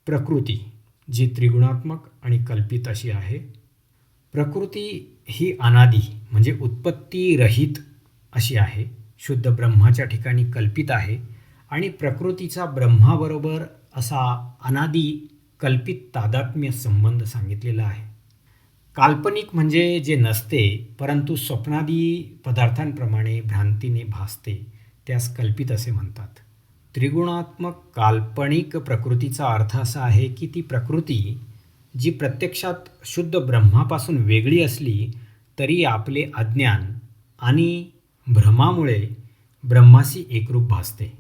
प्रकृती जी त्रिगुणात्मक आणि कल्पित अशी आहे. प्रकृती ही अनादी म्हणजे उत्पत्तीरहित अशी आहे. शुद्ध ब्रह्माच्या ठिकाणी कल्पित आहे आणि प्रकृतीचा ब्रह्माबरोबर असा अनादी कल्पित तादात्म्य संबंध सांगितलेला आहे. काल्पनिक म्हणजे जे नसते परंतु स्वप्नादी पदार्थांप्रमाणे भ्रांतीने भासते त्यास कल्पित असे म्हणतात. त्रिगुणात्मक काल्पनिक प्रकृतीचा अर्थ असा आहे की ती प्रकृती जी प्रत्यक्षात शुद्ध ब्रह्मापासून वेगळी असली तरी आपले अज्ञान आणि भ्रमामुळे ब्रह्माशी एकरूप भासते.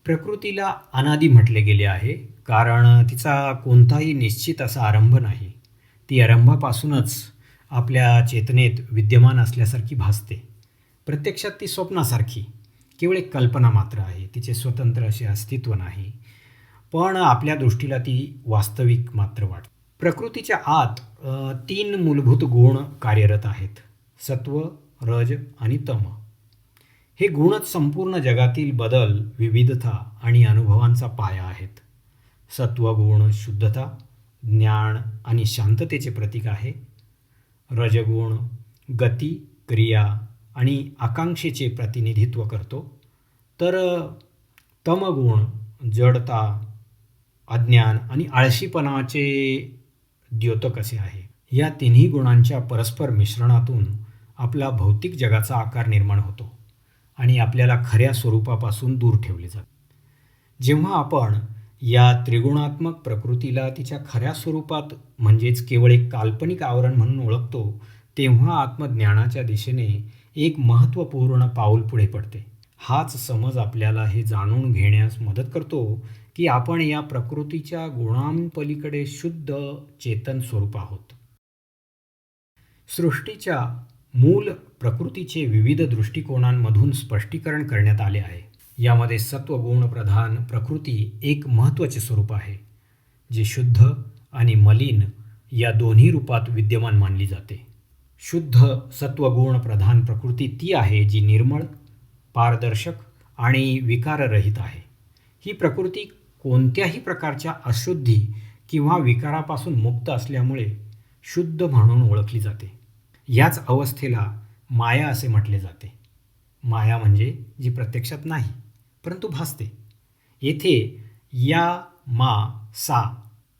प्रकृतीला अनादी म्हटले गेले आहे कारण तिचा कोणताही निश्चित असा आरंभ नाही. ती आरंभापासूनच आपल्या चेतनेत विद्यमान असल्यासारखी भासते. प्रत्यक्षात ती स्वप्नासारखी केवळ एक कल्पना मात्र आहे. तिचे स्वतंत्र असे अस्तित्व नाही, पण आपल्या दृष्टीला ती वास्तविक मात्र वाटते. प्रकृतीच्या आत 3 मूलभूत गुण कार्यरत आहेत: सत्व, रज आणि तम. हे गुणच संपूर्ण जगातील बदल, विविधता आणि अनुभवांचा पाया आहेत. सत्वगुण शुद्धता, ज्ञान आणि शांततेचे प्रतीक आहे. रजगुण गती, क्रिया आणि आकांक्षेचे प्रतिनिधित्व करतो, तर तमगुण जडता, अज्ञान आणि आळशीपणाचे द्योतक असे आहे. या तिन्ही गुणांच्या परस्पर मिश्रणातून आपला भौतिक जगाचा आकार निर्माण होतो आणि आपल्याला खऱ्या स्वरूपापासून दूर ठेवले जाते. जेव्हा आपण या त्रिगुणात्मक प्रकृतीला तिच्या खऱ्या स्वरूपात म्हणजेच केवळ एक काल्पनिक आवरण म्हणून ओळखतो तेव्हा आत्मज्ञानाच्या दिशेने एक महत्त्वपूर्ण पाऊल पुढे पडते. हाच समज आपल्याला हे जाणून घेण्यास मदत करतो की आपण या प्रकृतीच्या गुणांपलीकडे शुद्ध चेतन स्वरूप आहोत. सृष्टीच्या मूल प्रकृतीचे विविध दृष्टिकोनांमधून स्पष्टीकरण करण्यात आले आहे. यामध्ये सत्वगुण प्रधान प्रकृती एक महत्त्वाचे स्वरूप आहे, जे शुद्ध आणि मलिन या दोन्ही रूपात विद्यमान मानली जाते. शुद्ध सत्वगुण प्रधान प्रकृती ती आहे जी निर्मळ, पारदर्शक आणि विकाररहित आहे. ही प्रकृती कोणत्याही प्रकारच्या अशुद्धी किंवा विकारापासून मुक्त असल्यामुळे शुद्ध म्हणून ओळखली जाते. याच अवस्थेला माया असे म्हटले जाते. माया म्हणजे जी प्रत्यक्षात नाही परंतु भासते. येथे या, मा, सा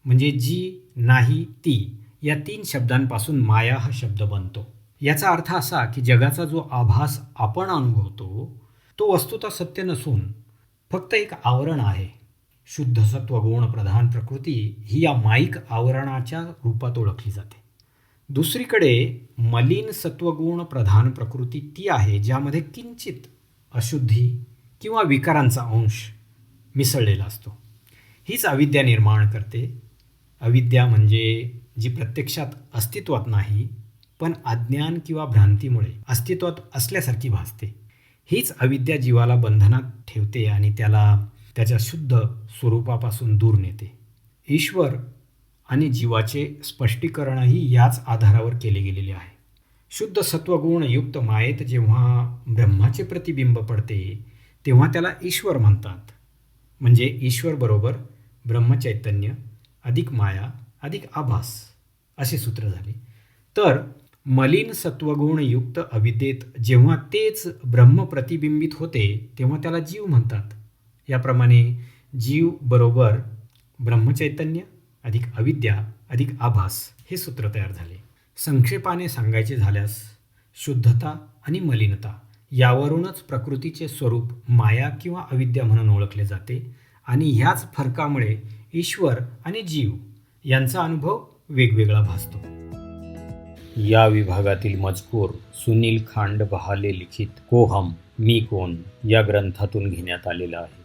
म्हणजे जी, नाही, ती या 3 शब्दांपासून माया हा शब्द बनतो. याचा अर्थ असा की जगाचा जो आभास आपण अनुभवतो तो वस्तुतः सत्य नसून फक्त एक आवरण आहे. शुद्ध सत्वगुण प्रधान प्रकृती ही या माईक आवरणाच्या रूपात ओळखली जाते. दुसरीकडे मलिन सत्वगुण प्रधान प्रकृती ती आहे ज्यामध्ये किंचित अशुद्धी किंवा विकारांचा अंश मिसळलेला असतो. हीच अविद्या निर्माण करते. अविद्या म्हणजे जी प्रत्यक्षात अस्तित्वात नाही पण अज्ञान किंवा भ्रांतीमुळे अस्तित्वात असल्यासारखी भासते. हीच अविद्या जीवाला बंधनात ठेवते आणि त्याला त्याच्या शुद्ध स्वरूपापासून दूर नेते. ईश्वर आणि जीवाचे स्पष्टीकरणही याच आधारावर केले गेलेले आहे. शुद्ध सत्वगुण युक्त मायेत जेव्हा ब्रह्माचे प्रतिबिंब पडते तेव्हा त्याला ईश्वर म्हणतात. म्हणजे ईश्वर बरोबर ब्रह्मचैतन्य अधिक माया अधिक आभास असे सूत्र झाले. तर मलिन सत्वगुण युक्त अविद्येत जेव्हा तेच ब्रह्म प्रतिबिंबित होते तेव्हा त्याला जीव म्हणतात. याप्रमाणे जीव बरोबर ब्रह्मचैतन्य अधिक अविद्या अधिक आभास हे सूत्र तयार झाले. संक्षेपाने सांगायचे झाल्यास शुद्धता आणि मलिनता यावरूनच प्रकृतीचे स्वरूप माया किंवा अविद्या म्हणून ओळखले जाते आणि ह्याच फरकामुळे ईश्वर आणि जीव यांचा अनुभव वेगवेगळा भासतो. या विभागातील मजकूर सुनील खांड बहाले लिखित को हम मी कोण या ग्रंथातून घेण्यात आलेला आहे.